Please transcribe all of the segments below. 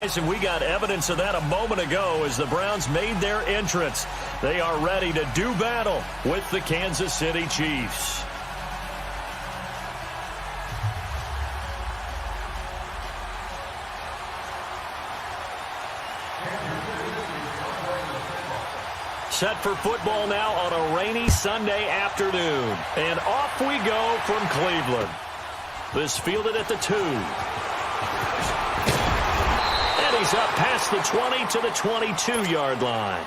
And we got evidence of that a moment ago as the Browns made their entrance. They are ready to do battle with the Kansas City Chiefs. Set for football now on a rainy Sunday afternoon. And off we go from Cleveland. This fielded at the 2. And he's up past the 20 to the 22-yard line.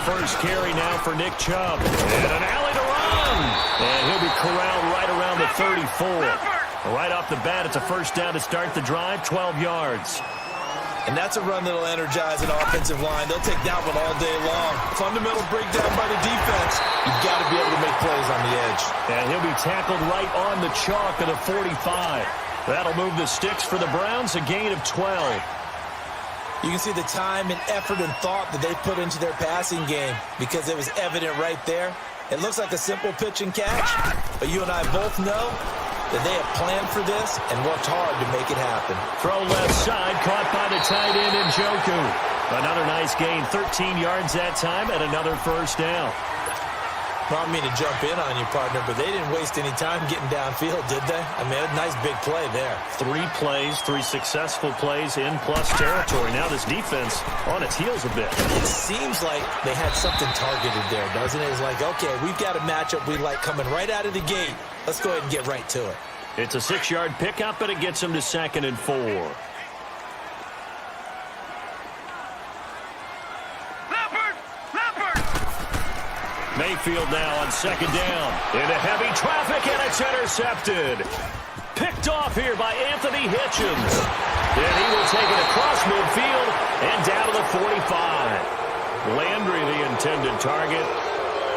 First carry now for Nick Chubb. And an alley to run. And he'll be corralled right around the 34. Right off the bat, it's a first down to start the drive, 12 yards. And that's a run that'll energize an offensive line. They'll take that one all day long. Fundamental breakdown by the defense. You've got to be able to make plays on the edge. And he'll be tackled right on the chalk of the 45. That'll move the sticks for the Browns, a gain of 12. You can see the time and effort and thought that they put into their passing game because it was evident right there. It looks like a simple pitch and catch, but you and I both know that they have planned for this and worked hard to make it happen. Throw left side, caught by the tight end Njoku. Another nice gain, 13 yards that time, and another first down. I don't mean to jump in on you, partner, but they didn't waste any time getting downfield, did they? I mean, a nice big play there. 3 plays, 3 successful plays in plus territory. Now this defense on its heels a bit. It seems like they had something targeted there, doesn't it? It's like, okay, we've got a matchup we like coming right out of the gate. Let's go ahead and get right to it. It's a 6-yard pickup, but it gets them to 2nd and 4. Mayfield now on 2nd down. Into heavy traffic, and it's intercepted. Picked off here by Anthony Hitchens. And he will take it across midfield and down to the 45. Landry, the intended target.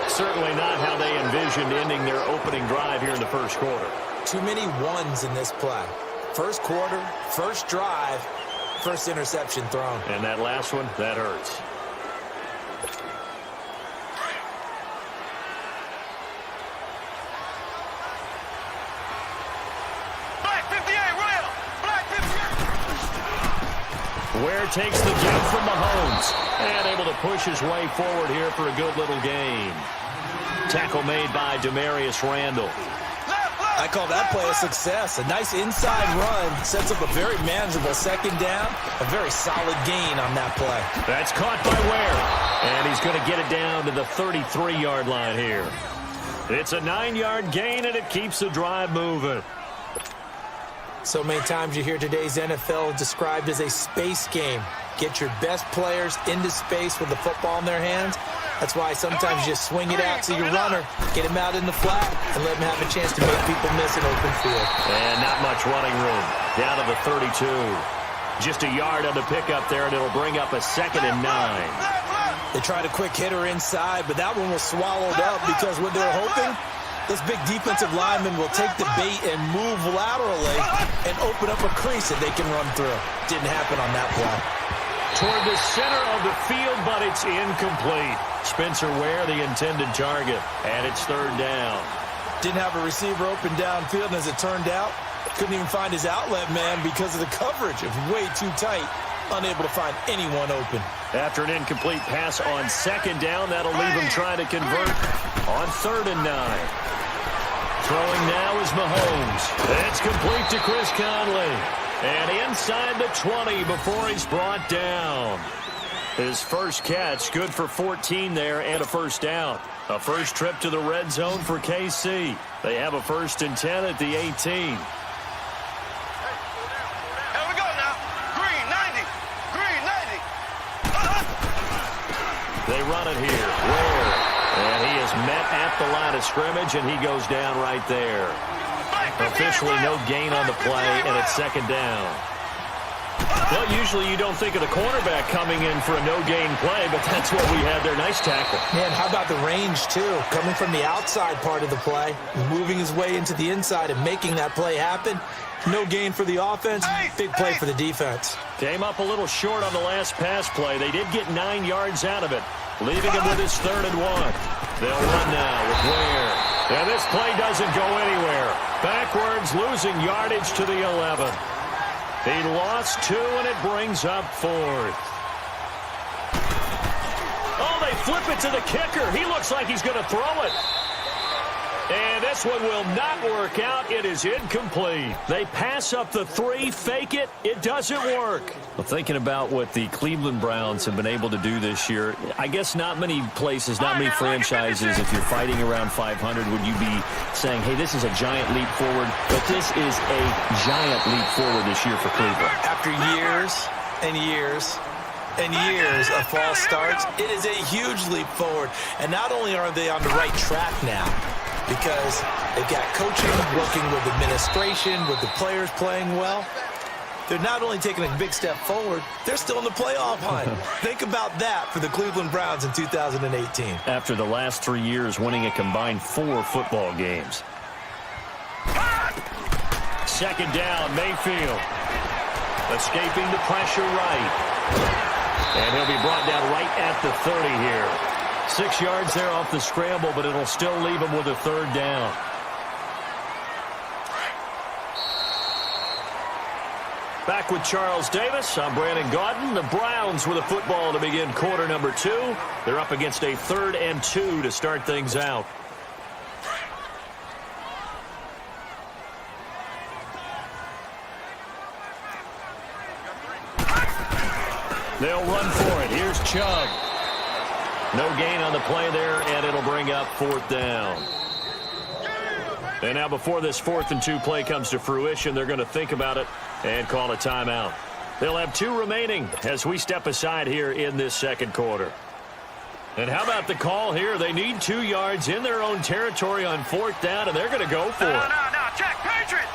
Certainly not how they envisioned ending their opening drive here in the first quarter. Too many ones in this play. First quarter, first drive, first interception thrown. And that last one, that hurts. Ware takes the jump from Mahomes and able to push his way forward here for a good little gain. Tackle made by Demarius Randall. I call that play a success. A nice inside run sets up a very manageable 2nd down. A very solid gain on that play. That's caught by Ware. And he's going to get it down to the 33-yard line here. It's a 9-yard gain, and it keeps the drive moving. So many times you hear today's NFL described as a space game. Get your best players into space with the football in their hands. That's why sometimes you just swing it out to your runner, get him out in the flat, and let him have a chance to make people miss an open field. And not much running room. Down to the 32. Just a yard on the pickup there, and it'll bring up a 2nd and 9. They tried a quick hitter inside, but that one was swallowed up because what they're hoping, this big defensive lineman will take the bait and move laterally and open up a crease that they can run through. Didn't happen on that play. Toward the center of the field, but it's incomplete. Spencer Ware, the intended target, and it's 3rd down. Didn't have a receiver open downfield, and as it turned out, couldn't even find his outlet man because of the coverage. It was way too tight, unable to find anyone open. After an incomplete pass on 2nd down, that'll leave him trying to convert on 3rd and 9. Throwing now is Mahomes. It's complete to Chris Conley. And inside the 20 before he's brought down. His first catch, good for 14 there and a first down. A first trip to the red zone for KC. They have a 1st and 10 at the 18. Here we go now. Green 90. Green 90. They run it here. Ware. And he is met at the line of scrimmage, and he goes down right there. Officially no gain on the play, and it's 2nd down. Well, usually you don't think of the cornerback coming in for a no-gain play, but that's what we had there. Nice tackle. Man, how about the range, too? Coming from the outside part of the play, moving his way into the inside and making that play happen. No gain for the offense, big play for the defense. Came up a little short on the last pass play. They did get 9 yards out of it, leaving him with his 3rd and 1. They'll run now with Ware. And this play doesn't go anywhere. Backwards, losing yardage to the 11. He lost 2, and it brings up 4th. Oh, they flip it to the kicker. He looks like he's going to throw it. And this one will not work out. It is incomplete. They pass up the 3, fake it. It doesn't work. Well, thinking about what the Cleveland Browns have been able to do this year, I guess not many places, not many franchises, if you're fighting around 500, would you be saying, hey, this is a giant leap forward? But this is a giant leap forward this year for Cleveland. After years and years and years of false starts, it is a huge leap forward. And not only are they on the right track now, because they've got coaching, working with administration, with the players playing well. They're not only taking a big step forward, they're still in the playoff hunt. Think about that for the Cleveland Browns in 2018. After the last 3 years winning a combined 4 football games. 2nd down, Mayfield. Escaping the pressure right. And he'll be brought down right at the 30 here. 6 yards there off the scramble, but it'll still leave him with a 3rd down. Back with Charles Davis. I'm Brandon Gaudin. The Browns with a football to begin quarter number 2. They're up against a 3rd and 2 to start things out. They'll run for it. Here's Chubb. No gain on the play there, and it'll bring up 4th down. And now before this 4th and 2 play comes to fruition, they're going to think about it and call a timeout. They'll have 2 remaining as we step aside here in this 2nd quarter. And how about the call here? They need 2 yards in their own territory on 4th down, and they're going to go for it. No, check, Patriot!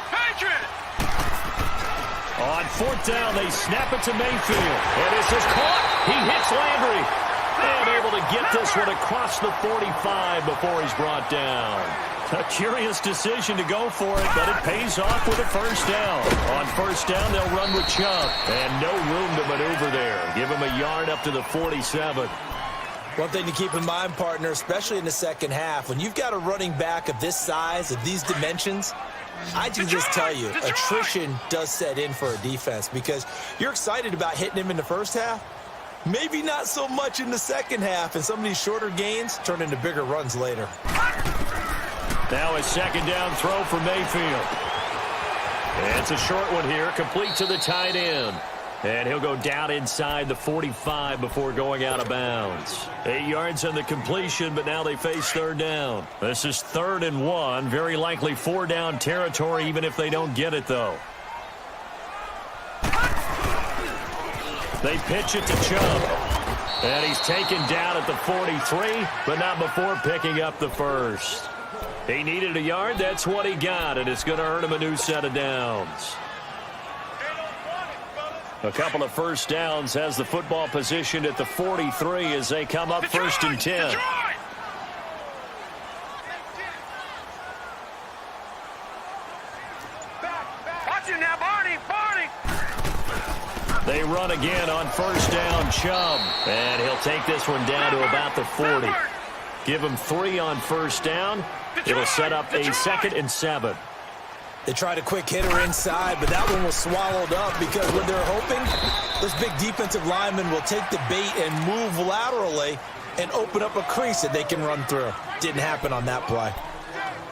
On 4th down, they snap it to Mayfield. And this is caught. He hits Landry. And able to get this one across the 45 before he's brought down. A curious decision to go for it, but it pays off with a 1st down. On 1st down, they'll run with Chubb. And no room to maneuver there. Give him a yard up to the 47. One thing to keep in mind, partner, especially in the second half, when you've got a running back of this size, of these dimensions, I can just tell you, attrition does set in for a defense because you're excited about hitting him in the first half. Maybe not so much in the second half, and some of these shorter gains turn into bigger runs later. Now a 2nd down throw for Mayfield. And it's a short one here, complete to the tight end. And he'll go down inside the 45 before going out of bounds. 8 yards on the completion, but now they face 3rd down. This is 3rd and 1, very likely 4-down territory, even if they don't get it, though. They pitch it to Chubb. And he's taken down at the 43, but not before picking up the 1st. He needed a yard. That's what he got, and it's going to earn him a new set of downs. A couple of 1st downs, has the football positioned at the 43 as they come up 1st and 10. Watch him now, Barney! They run again on 1st down, Chubb. And he'll take this one down to about the 40. Give him 3 on 1st down. It'll set up a 2nd and 7. They tried a quick hitter inside, but that one was swallowed up because what they're hoping, this big defensive lineman will take the bait and move laterally and open up a crease that they can run through. Didn't happen on that play.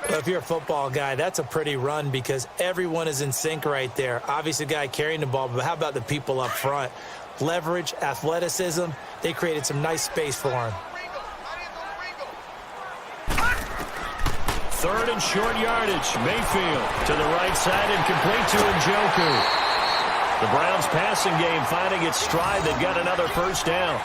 Well, if you're a football guy, that's a pretty run because everyone is in sync right there. Obviously, the guy carrying the ball, but how about the people up front? Leverage, athleticism, they created some nice space for him. 3rd and short yardage. Mayfield to the right side and complete to Njoku. The Browns passing game finding its stride. They've got another 1st down.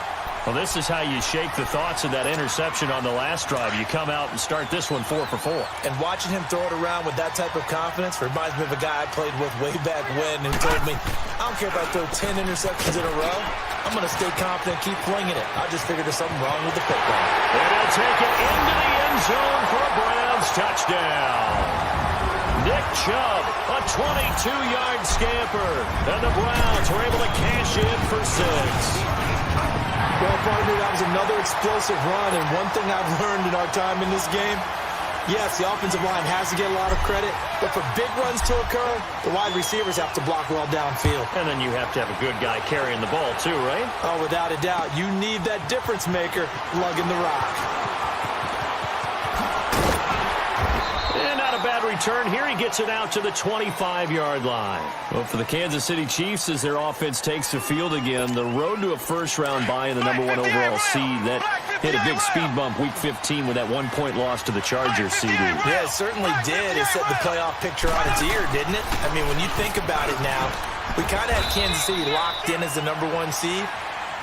Well, this is how you shake the thoughts of that interception on the last drive. You come out and start this one 4 for 4. And watching him throw it around with that type of confidence reminds me of a guy I played with way back when who told me, I don't care if I throw 10 interceptions in a row. I'm going to stay confident, keep flinging it. I just figured there's something wrong with the football. And he'll take it into the end zone for a Browns touchdown. Nick Chubb, a 22-yard scamper. And the Browns were able to cash in for 6. Well, partner, that was another explosive run, and one thing I've learned in our time in this game, yes, the offensive line has to get a lot of credit, but for big runs to occur, the wide receivers have to block well downfield. And then you have to have a good guy carrying the ball too, right? Oh, without a doubt. You need that difference maker lugging the rock. And not a bad return here. He gets it out to the 25-yard line. Well, for the Kansas City Chiefs, as their offense takes the field again, the road to a first-round bye in the #1 overall seed. That hit a big speed bump week 15 with that 1-point loss to the Chargers, CD. Yeah, it certainly did. It set the playoff picture on its ear, didn't it? I mean, when you think about it now, we kind of had Kansas City locked in as the #1 seed,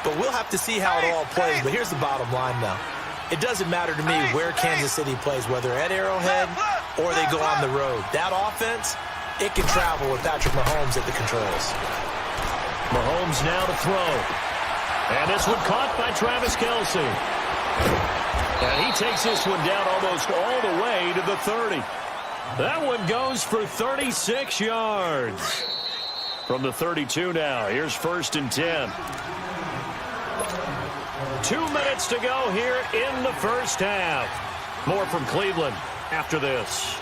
but we'll have to see how it all plays. But here's the bottom line, though. It doesn't matter to me where Kansas City plays, whether at Arrowhead or they go on the road. That offense, it can travel with Patrick Mahomes at the controls. Mahomes now to throw. And this one caught by Travis Kelce. And he takes this one down almost all the way to the 30. That one goes for 36 yards. From the 32 now, here's 1st and 10. 2 minutes to go here in the first half. More from Cleveland after this.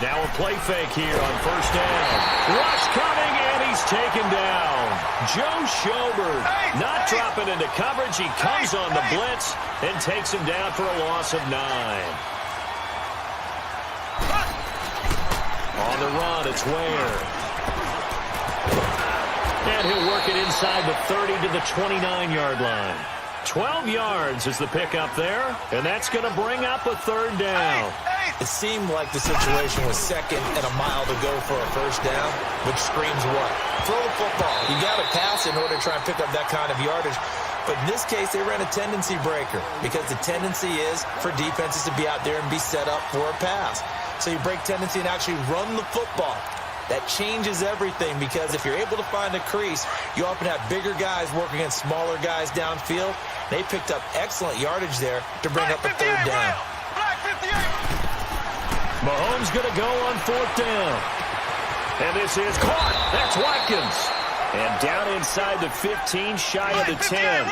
Now a play fake here on 1st down. Rush coming, and he's taken down. Joe Schobert not dropping into coverage. He comes on the blitz and takes him down for a loss of 9. On the run, it's Ware. And he'll work it inside the 30 to the 29-yard line. 12 yards is the pickup there, and that's going to bring up a 3rd down. It seemed like the situation was 2nd and a mile to go for a 1st down, which screams what? Throw the football. You got to pass in order to try and pick up that kind of yardage. But in this case, they ran a tendency breaker because the tendency is for defenses to be out there and be set up for a pass. So you break tendency and actually run the football. That changes everything because if you're able to find a crease, you often have bigger guys working against smaller guys downfield. They picked up excellent yardage there to bring up a 3rd down. Mahomes going to go on 4th down. And this is caught. That's Watkins. And down inside the 15, shy of the 10.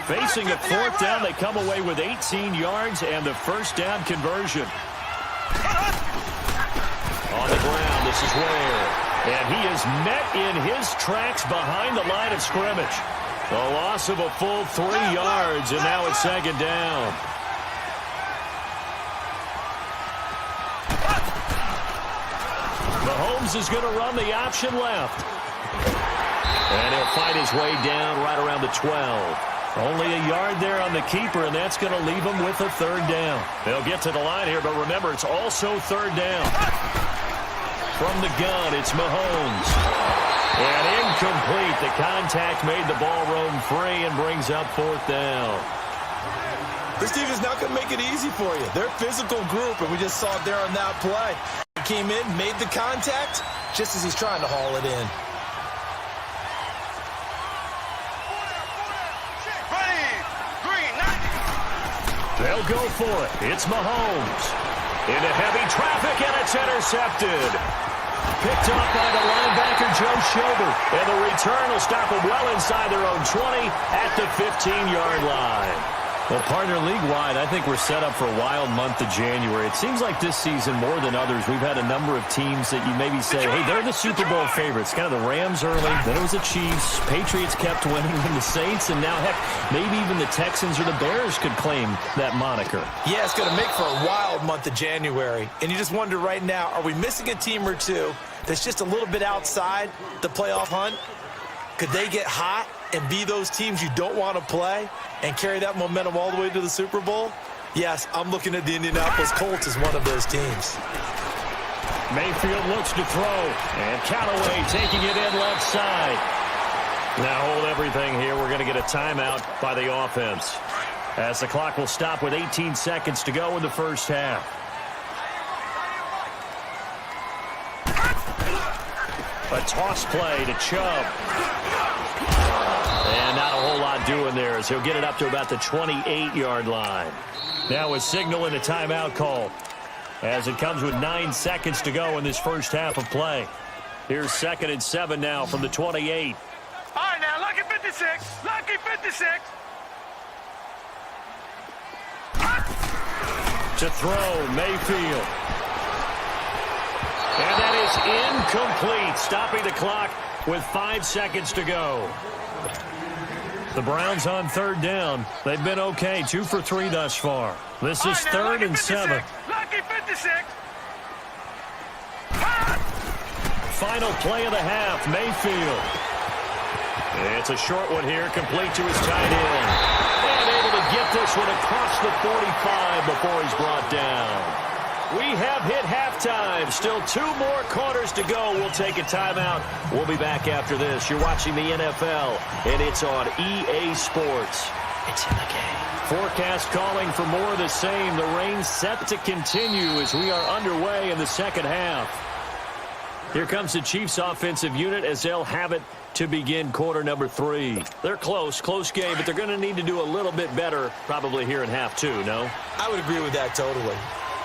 Facing a 4th down, they come away with 18 yards and the 1st down conversion. On the ground, this is Ware. And he is met in his tracks behind the line of scrimmage. A loss of a full 3 yards, and now it's 2nd down. Mahomes is going to run the option left. And he'll fight his way down right around the 12. Only a yard there on the keeper, and that's going to leave him with a 3rd down. They'll get to the line here, but remember, it's also 3rd down. From the gun, it's Mahomes. And incomplete. The contact made the ball roam free and brings up 4th down. This team is not going to make it easy for you. They're a physical group, and we just saw it there on that play. He came in, made the contact, just as he's trying to haul it in. They'll go for it. It's Mahomes. Into heavy traffic, and it's intercepted. Picked up by the linebacker, Joe Schobert. And the return will stop them well inside their own 20 at the 15-yard line. Well, partner, league-wide, I think we're set up for a wild month of January. It seems like this season, more than others, we've had a number of teams that you maybe say, hey, they're the Super Bowl favorites. Kind of the Rams early, then it was the Chiefs. Patriots kept winning, and the Saints, and now, heck, maybe even the Texans or the Bears could claim that moniker. Yeah, it's going to make for a wild month of January. And you just wonder right now, are we missing a team or two that's just a little bit outside the playoff hunt? Could they get hot and be those teams you don't want to play and carry that momentum all the way to the Super Bowl? Yes, I'm looking at the Indianapolis Colts as one of those teams. Mayfield looks to throw. And Callaway taking it in left side. Now hold everything here. We're going to get a timeout by the offense, as the clock will stop with 18 seconds to go in the first half. A toss play to Chubb. And not a whole lot doing there, as he'll get it up to about the 28-yard line. Now a signal and a timeout call, as it comes with 9 seconds to go in this first half of play. Here's 2nd and 7 now from the 28. All right, now, lucky 56. Lucky 56. To throw, Mayfield. And that is incomplete, stopping the clock with 5 seconds to go. The Browns on 3rd down. They've been okay, 2 for 3 thus far. This is 3rd and 7. Lucky 56. Final play of the half, Mayfield. It's a short one here, complete to his tight end. And able to get this one across the 45 before he's brought down. We have hit halftime. Still 2 more quarters to go. We'll take a timeout. We'll be back after this. You're watching the NFL, and it's on EA Sports. It's in the game. Forecast calling for more of the same. The rain set to continue as we are underway in the second half. Here comes the Chiefs offensive unit as they'll have it to begin quarter number 3. They're close game, but they're going to need to do a little bit better probably here in half 2, no? I would agree with that totally.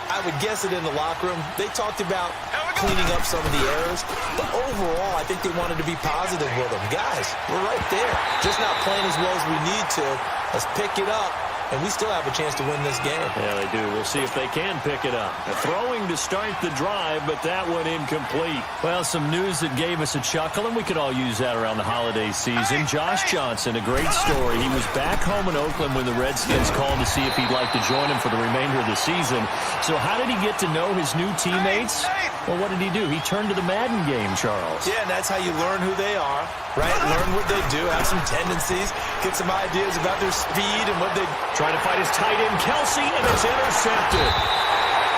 I would guess it in the locker room. They talked about cleaning up some of the errors, but overall, I think they wanted to be positive with them. Guys, we're right there. Just not playing as well as we need to. Let's pick it up, and we still have a chance to win this game. Yeah, they do. We'll see if they can pick it up. Throwing to start the drive, but that one incomplete. Well, some news that gave us a chuckle, and we could all use that around the holiday season. Josh Johnson, a great story. He was back home in Oakland when the Redskins called to see if he'd like to join him for the remainder of the season. So how did he get to know his new teammates? Well, what did he do? He turned to the Madden game, Charles. Yeah, and that's how you learn who they are, right? Learn what they do, have some tendencies, get some ideas about their speed and what they... Trying to fight his tight end, Kelsey, and it's intercepted.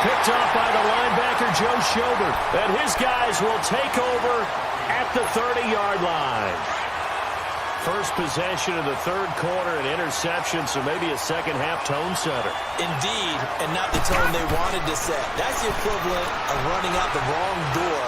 Picked off by the linebacker, Joe Schobert. And his guys will take over at the 30-yard line. First possession of the third quarter, an interception, so maybe a second-half tone setter. Indeed, and not the tone they wanted to set. That's the equivalent of running out the wrong door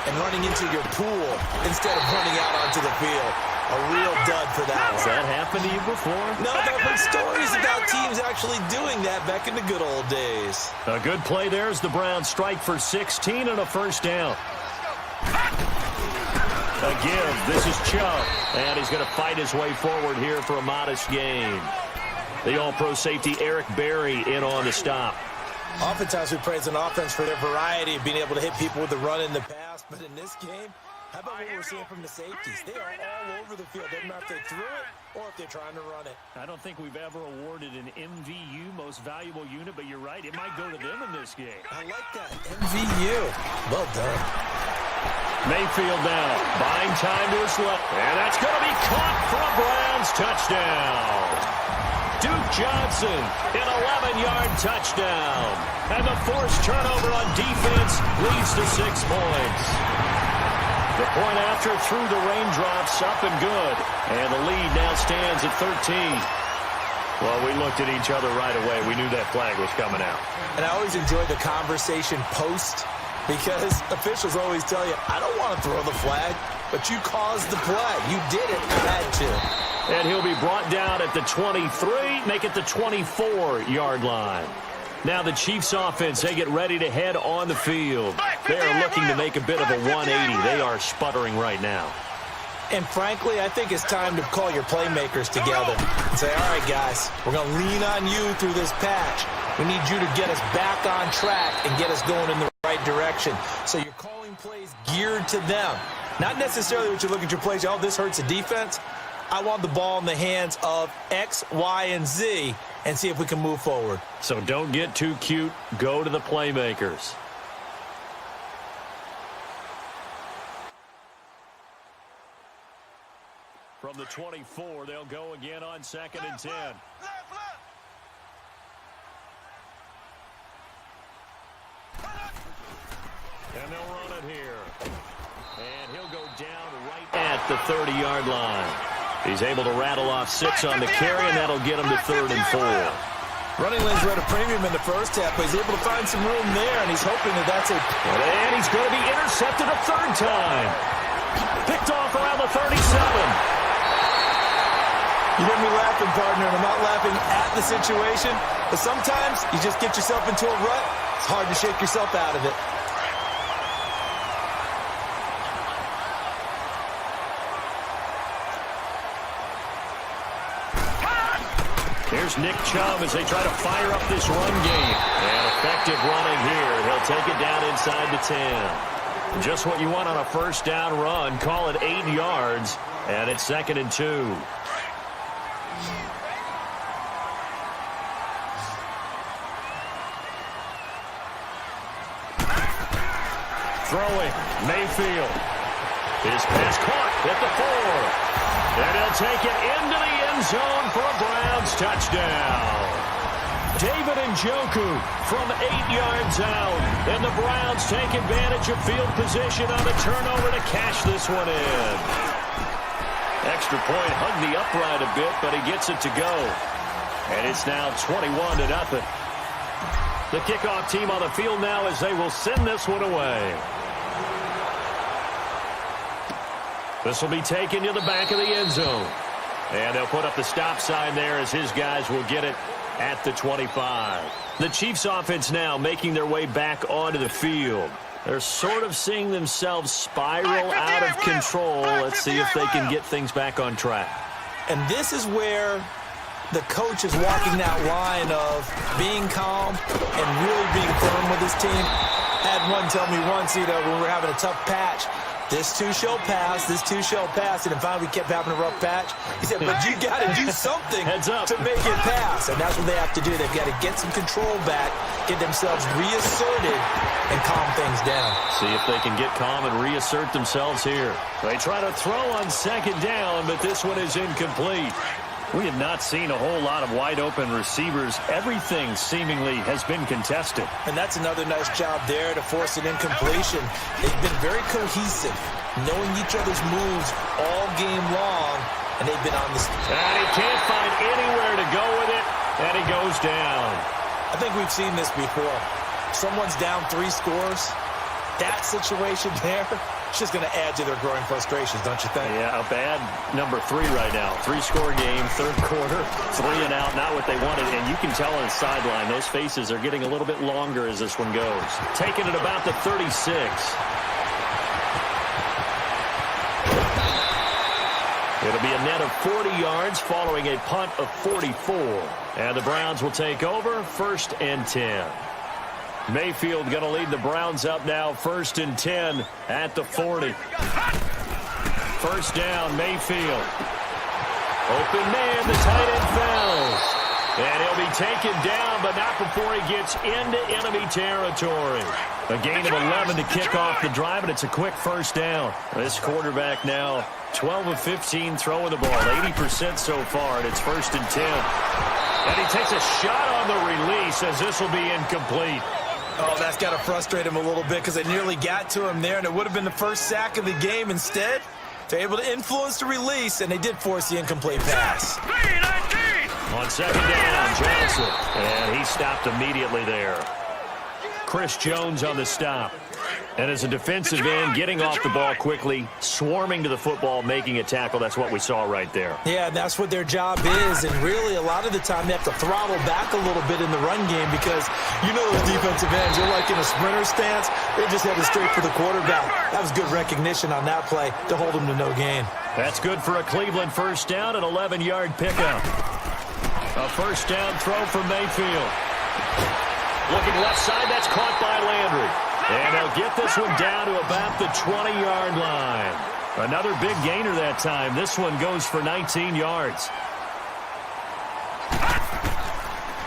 and running into your pool instead of running out onto the field. A real dud for that one. Has that happened to you before? No, but I've heard stories about teams actually doing that back in the good old days. A good play there as the Browns strike for 16 and a first down. A give. This is Chubb. And he's going to fight his way forward here for a modest gain. The all-pro safety Eric Berry in on the stop. Oftentimes we praise an offense for their variety of being able to hit people with the run in the pass. But in this game, how about what we're seeing from the safeties? They are all over the field. Doesn't matter if they threw it or if they're trying to run it. I don't think we've ever awarded an MVU, most valuable unit, but you're right. It might go to them in this game. I like that. MVU. Well done. Mayfield now, buying time to his left. And that's going to be caught for a Browns touchdown. Duke Johnson, an 11-yard touchdown. And the forced turnover on defense leads to 6 points. The point after through the raindrops, up and good. And the lead now stands at 13. Well, we looked at each other right away. We knew that flag was coming out. And I always enjoy the conversation post, because officials always tell you, I don't want to throw the flag, but you caused the play. You did it. You had to. And he'll be brought down at the 23, make it the 24-yard line. Now the Chiefs offense, they get ready to head on the field. They are looking to make a bit of a 180. They are sputtering right now. And frankly, I think it's time to call your playmakers together and say, all right, guys, we're going to lean on you through this patch. We need you to get us back on track and get us going in the right direction. So you're calling plays geared to them. Not necessarily what you look at your plays, oh, this hurts the defense. I want the ball in the hands of X, Y, and Z and see if we can move forward. So don't get too cute. Go to the playmakers. From the 24, they'll go again on 2nd and 10. And they'll run. the 30-yard line. He's able to rattle off 6 on the carry, and that'll get him to 3rd and 4. Running lanes were at a premium in the first half, but he's able to find some room there, and he's hoping that that's it. And he's going to be intercepted a 3rd time. Picked off around the 37. You hear me laughing, partner, and I'm not laughing at the situation, but sometimes you just get yourself into a rut. It's hard to shake yourself out of it. Here's Nick Chubb as they try to fire up this run game. And effective running here. He'll take it down inside the 10. Just what you want on a first down run. Call it 8 yards, and it's 2nd and 2. Throwing, Mayfield. His pass caught at the 4. And he'll take it into the end zone for a Browns touchdown. David Njoku from 8 yards out. And the Browns take advantage of field position on a turnover to cash this one in. Extra point hugged the upright a bit, but he gets it to go. And it's now 21-0. The kickoff team on the field now as they will send this one away. This will be taken to the back of the end zone. And they'll put up the stop sign there as his guys will get it at the 25. The Chiefs offense now making their way back onto the field. They're sort of seeing themselves spiral out of control. Let's see if they can get things back on track. And this is where the coach is walking that line of being calm and really being firm with his team. Had one tell me once, when we were having a tough patch, this too shall pass, this too shall pass. And finally we kept having a rough patch. He said, but you got to do something to make it pass. And that's what they have to do. They've got to get some control back, get themselves reasserted, and calm things down. See if they can get calm and reassert themselves here. They try to throw on 2nd down, but this one is incomplete. We have not seen a whole lot of wide-open receivers. Everything seemingly has been contested. And that's another nice job there to force an incompletion. They've been very cohesive, knowing each other's moves all game long, and they've been on this. And he can't find anywhere to go with it, and he goes down. I think we've seen this before. Someone's down 3 scores. That situation there, it's just going to add to their growing frustrations, don't you think? Yeah, a bad number 3 right now. 3-score game, 3rd quarter, 3 and out, not what they wanted. And you can tell on the sideline, those faces are getting a little bit longer as this one goes. Taking it about the 36. It'll be a net of 40 yards following a punt of 44. And the Browns will take over 1st and 10. Mayfield going to lead the Browns up now, 1st and 10 at the 40. 1st down, Mayfield. Open man, the tight end falls. And he'll be taken down, but not before he gets into enemy territory. A gain of 11 to kick off the drive, and it's a quick 1st down. This quarterback now 12 of 15 throwing the ball, 80% so far, and it's 1st and 10. And he takes a shot on the release as this will be incomplete. Oh, that's got to frustrate him a little bit because they nearly got to him there, and it would have been the first sack of the game. Instead, they're able to influence the release, and they did force the incomplete pass. On 2nd down, Johnson. And he stopped immediately there. Chris Jones on the stop. And as a defensive end, getting off the ball quickly, swarming to the football, making a tackle. That's what we saw right there. Yeah, that's what their job is. And really, a lot of the time, they have to throttle back a little bit in the run game because you know those defensive ends, they're like in a sprinter stance. They're just headed straight for the quarterback. That was good recognition on that play to hold him to no gain. That's good for a Cleveland 1st down, an 11-yard pickup. A 1st down throw for Mayfield. Looking left side, that's caught by Landry. And they'll get this one down to about the 20-yard line. Another big gainer that time. This one goes for 19 yards.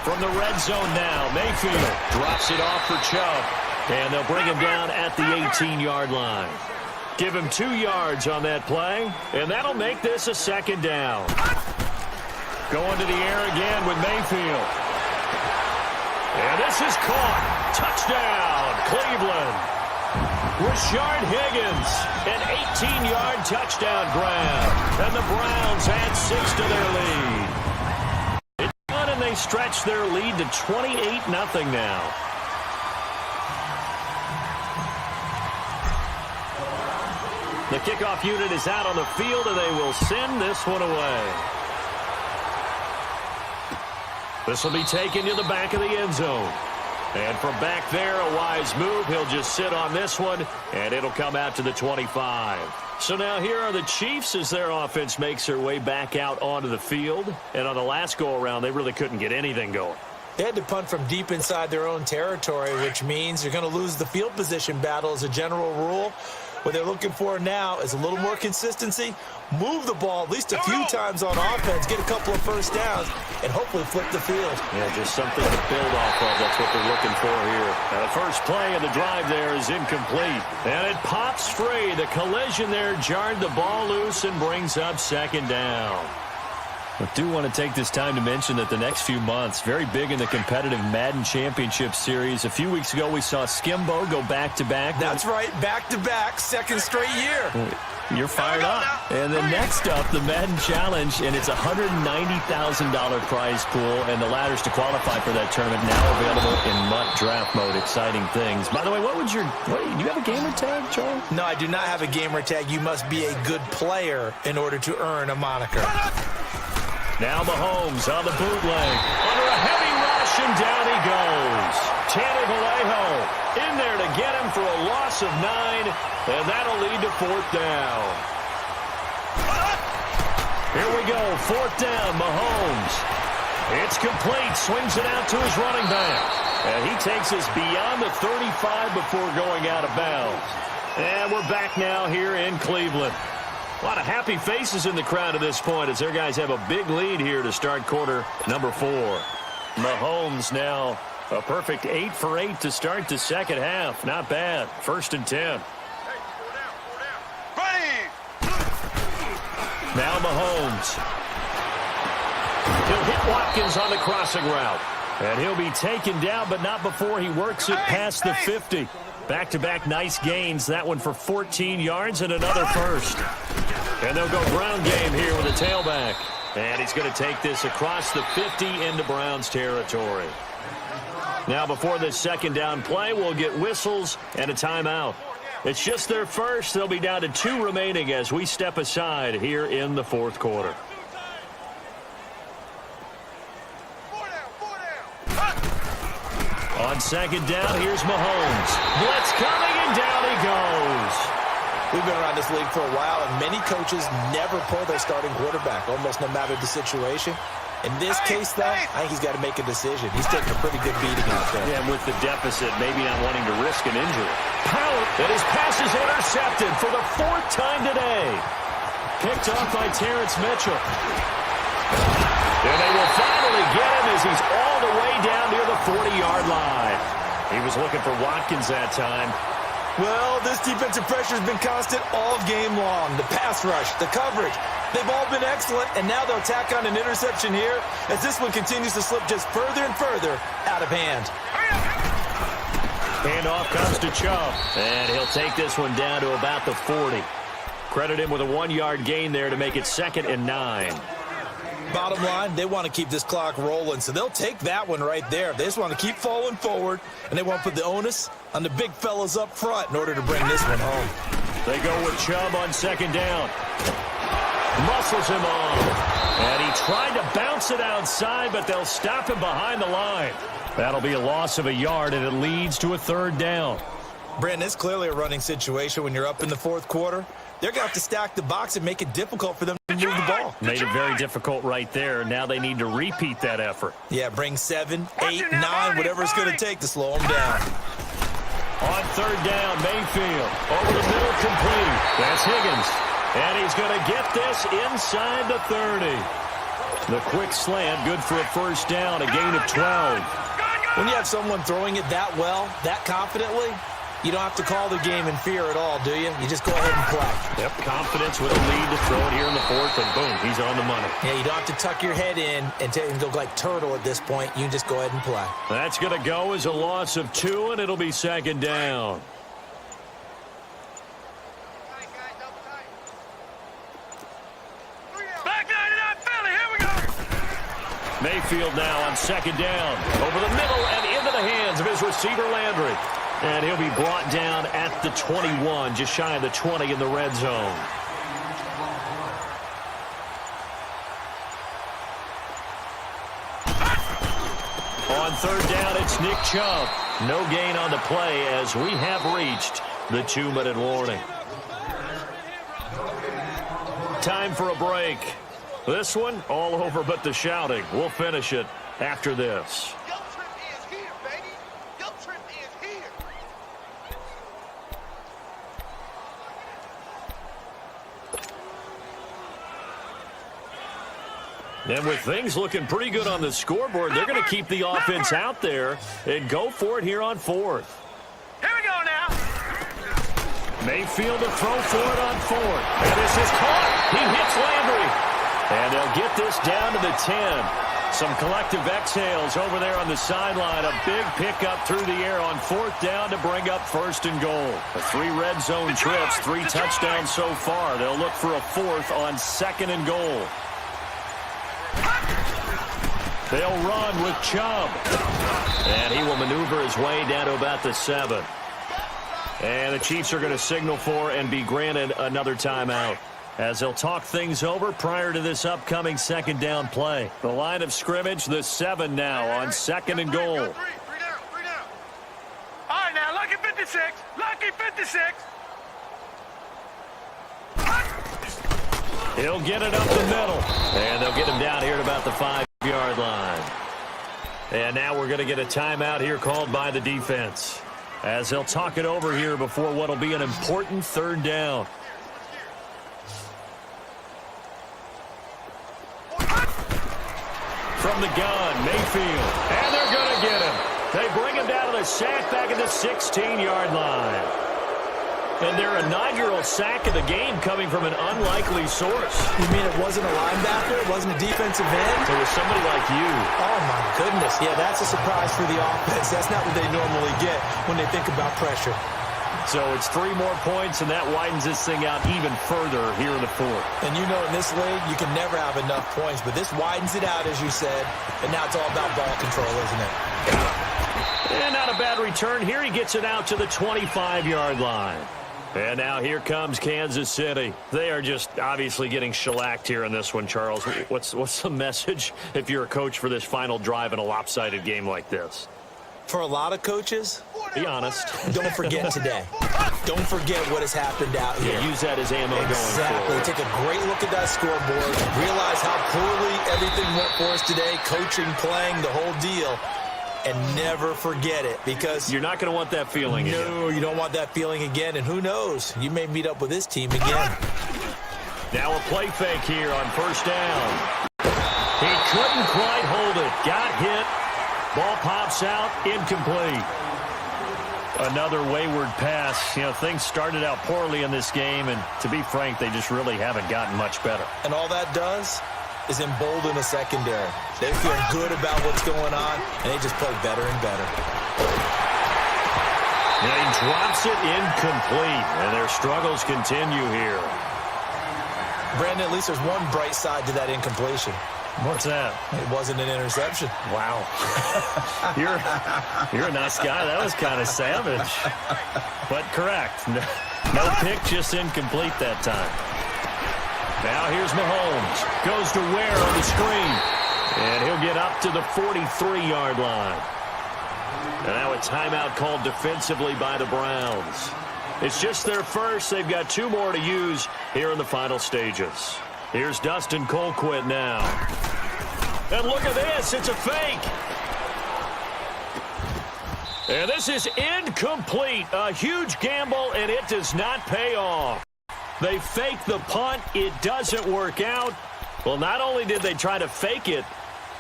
From the red zone now, Mayfield drops it off for Chubb. And they'll bring him down at the 18-yard line. Give him 2 yards on that play, and that'll make this a 2nd down. Going to the air again with Mayfield. And this is caught. Touchdown, Cleveland. Rashard Higgins, an 18-yard touchdown grab. And the Browns add 6 to their lead. It's done, and they stretch their lead to 28-0 now. The kickoff unit is out on the field, and they will send this one away. This will be taken to the back of the end zone. And from back there, a wise move. He'll just sit on this one, and it'll come out to the 25. So now here are the Chiefs as their offense makes their way back out onto the field. And on the last go-around, they really couldn't get anything going. They had to punt from deep inside their own territory, which means you're going to lose the field position battle as a general rule. What they're looking for now is a little more consistency, move the ball at least a few times on offense, get a couple of first downs, and hopefully flip the field. Yeah, just something to build off of. That's what they're looking for here. Now, the first play of the drive there is incomplete. And it pops free. The collision there jarred the ball loose and brings up second down. I do want to take this time to mention that the next few months, very big in the competitive Madden Championship Series. A few weeks ago, we saw Skimbo go back-to-back. That's right, back-to-back, second straight year. You're fired up. And then next up, the Madden Challenge, and it's a $190,000 prize pool, and the ladders to qualify for that tournament now available in MUT draft mode. Exciting things. By the way, do you have a gamer tag, Charlie? No, I do not have a gamer tag. You must be a good player in order to earn a moniker. Now Mahomes on the bootleg. Under a heavy rush, and down he goes. Tanner Vallejo in there to get him for a loss of 9, and that'll lead to 4th down. Here we go, 4th down, Mahomes. It's complete, swings it out to his running back. And he takes us beyond the 35 before going out of bounds. And we're back now here in Cleveland. A lot of happy faces in the crowd at this point as their guys have a big lead here to start quarter number 4. Mahomes now a perfect 8 for 8 to start the second half. Not bad. 1st and 10. Now Mahomes. He'll hit Watkins on the crossing route. And he'll be taken down, but not before he works it past the 50. Back-to-back nice gains. That one for 14 yards and another first. And they'll go ground game here with a tailback. And he's going to take this across the 50 into Browns territory. Now before this second down play, we'll get whistles and a timeout. It's just their first. They'll be down to 2 remaining as we step aside here in the 4th quarter. On second down, here's Mahomes. Blitz coming, and down he goes. We've been around this league for a while, and many coaches never pull their starting quarterback, almost no matter the situation. In this case, though, I think he's got to make a decision. He's taking a pretty good beating out there. Yeah, and with the deficit, maybe not wanting to risk an injury. Power, and his pass is intercepted for the 4th time today. Picked off by Terrence Mitchell. And they will finally get him as he's all the way down near the 40-yard line. He was looking for Watkins that time. Well, this defensive pressure has been constant all game long. The pass rush, the coverage, they've all been excellent, and now they'll tack on an interception here as this one continues to slip just further and further out of hand. Handoff comes to Chubb, and he'll take this one down to about the 40. Credit him with a 1-yard gain there to make it 2nd and 9. Bottom line, they want to keep this clock rolling, so they'll take that one right there. They just want to keep falling forward, and they want to put the onus on the big fellas up front in order to bring this one home. They go with Chubb on second down. Muscles him on. And he tried to bounce it outside, but they'll stop him behind the line. That'll be a loss of a yard, and it leads to a 3rd down. Brandon, it's clearly a running situation when you're up in the 4th quarter. They're going to have to stack the box and make it difficult for them to move the ball. Made it very difficult right there. Now they need to repeat that effort. Yeah, bring 7, 8, 9, whatever it's going to take to slow them down. On 3rd down, Mayfield. Over the middle, complete. That's Higgins. And he's going to get this inside the 30. The quick slant, good for a 1st down, a gain of 12. When you have someone throwing it that well, that confidently, you don't have to call the game in fear at all, do you? You just go ahead and play. Yep, confidence with a lead to throw it here in the 4th, and boom, he's on the money. Yeah, you don't have to tuck your head in and go like turtle at this point. You can just go ahead and play. That's going to go as a loss of 2, and it'll be 2nd down. Mayfield now on second down. Over the middle and into the hands of his receiver, Landry. And he'll be brought down at the 21, just shy of the 20 in the red zone. On third down, it's Nick Chubb. No gain on the play as we have reached the 2-minute warning. Time for a break. This one, all over but the shouting. We'll finish it after this. Your trip is here, baby. Your trip is here. And with things looking pretty good on the scoreboard, they're going to keep the offense out there and go for it here on fourth. Here we go now. Mayfield to throw for it on fourth. And this is caught. He hits Landry. And they'll get this down to the 10. Some collective exhales over there on the sideline. A big pickup through the air on fourth down to bring up first and goal. 3 red zone trips, 3 touchdowns so far. They'll look for a fourth on second and goal. They'll run with Chubb. And he will maneuver his way down to about the 7. And the Chiefs are going to signal for and be granted another timeout as they'll talk things over prior to this upcoming second down play. The line of scrimmage, the 7 now on second and goal. Three down. All right, now, lucky 56. Lucky 56. He'll get it up the middle. And they'll get him down here at about the 5-yard line. And now we're going to get a timeout here called by the defense as they'll talk it over here before what will be an important third down. From the gun, Mayfield. And they're going to get him. They bring him down to the sack back at the 16-yard line. And their inaugural sack of the game coming from an unlikely source. You mean it wasn't a linebacker? It wasn't a defensive end? It was somebody like you. Oh, my goodness. Yeah, that's a surprise for the offense. That's not what they normally get when they think about pressure. So it's 3 more points, and that widens this thing out even further here in the fourth. And you know in this league, you can never have enough points, but this widens it out, as you said, and now it's all about ball control, isn't it? And not a bad return here. He gets it out to the 25-yard line. And now here comes Kansas City. They are just obviously getting shellacked here in this one, Charles. What's the message if you're a coach for this final drive in a lopsided game like this? For a lot of coaches, be honest. Don't forget today. Don't forget what has happened out here. Yeah, use that as ammo going Exactly. forward. Take a great look at that scoreboard. Realize how poorly everything went for us today. Coaching, playing, the whole deal. And never forget it, because you're not going to want that feeling again. No, you don't want that feeling again. And who knows? You may meet up with this team again. Now a play fake here on first down. He couldn't quite hold it. Got hit. Ball pops out. Incomplete. Another wayward pass. You know, things started out poorly in this game, and to be frank, they just really haven't gotten much better. And all that does is embolden the secondary. They feel good about what's going on, and they just play better and better. And he drops it incomplete, and their struggles continue here. Brandon, at least there's one bright side to that incompletion. What's that? It wasn't an interception. Wow. You're a nice guy. That was kind of savage. But correct. No pick, just incomplete that time. Now here's Mahomes. Goes to Ware on the screen. And he'll get up to the 43-yard line. And now a timeout called defensively by the Browns. It's just their first. They've got 2 more to use here in the final stages. Here's Dustin Colquitt now. And look at this. It's a fake. And this is incomplete. A huge gamble, and it does not pay off. They fake the punt. It doesn't work out. Well, not only did they try to fake it,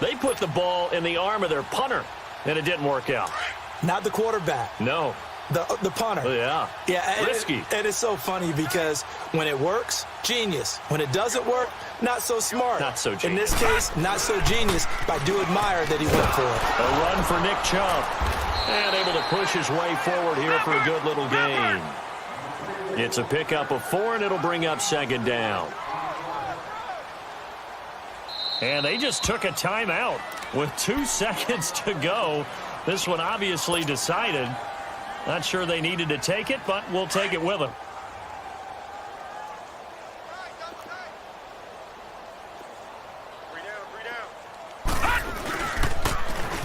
they put the ball in the arm of their punter, and it didn't work out. Not the quarterback. No. The punter. Yeah. Yeah. Risky. And it's so funny because when it works, genius. When it doesn't work, not so smart. Not so genius. In this case, not so genius, but I do admire that he went for it. A run for Nick Chubb. And able to push his way forward here for a good little gain. It's a pickup of 4, and it'll bring up second down. And they just took a timeout with 2 seconds to go. This one obviously decided. Not sure they needed to take it, but we'll take it with them.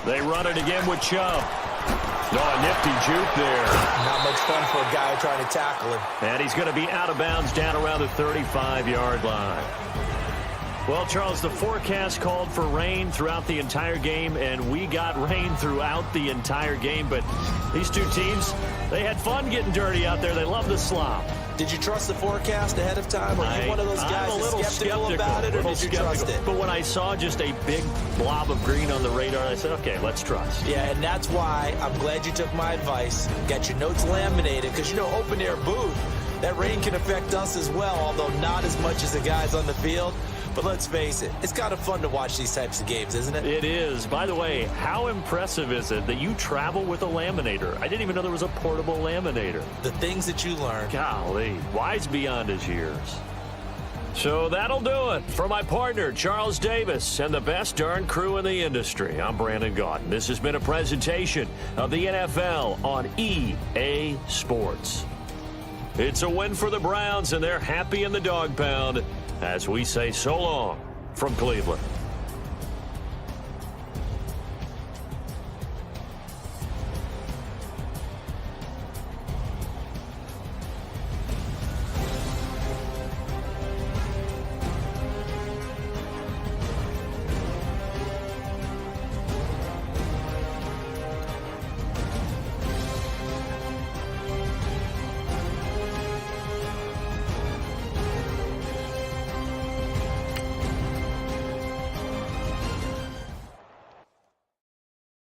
They run it again with Chubb. Oh, a nifty juke there. Not much fun for a guy trying to tackle him. And he's going to be out of bounds down around the 35-yard line. Well, Charles, the forecast called for rain throughout the entire game, and we got rain throughout the entire game. But these two teams, they had fun getting dirty out there. They love the slop. Did you trust the forecast ahead of time? Are you one of those guys that's skeptical about it, or did you trust it? But when I saw just a big blob of green on the radar, I said, okay, let's trust. Yeah, and that's why I'm glad you took my advice. Got your notes laminated, because, you know, open-air booth, that rain can affect us as well, although not as much as the guys on the field. But let's face it, it's kind of fun to watch these types of games, isn't it? It is. By the way, how impressive is it that you travel with a laminator? I didn't even know there was a portable laminator. The things that you learn. Golly, wise beyond his years. So that'll do it. For my partner, Charles Davis, and the best darn crew in the industry, I'm Brandon Gaudin. This has been a presentation of the NFL on EA Sports. It's a win for the Browns, and they're happy in the dog pound as we say so long from Cleveland.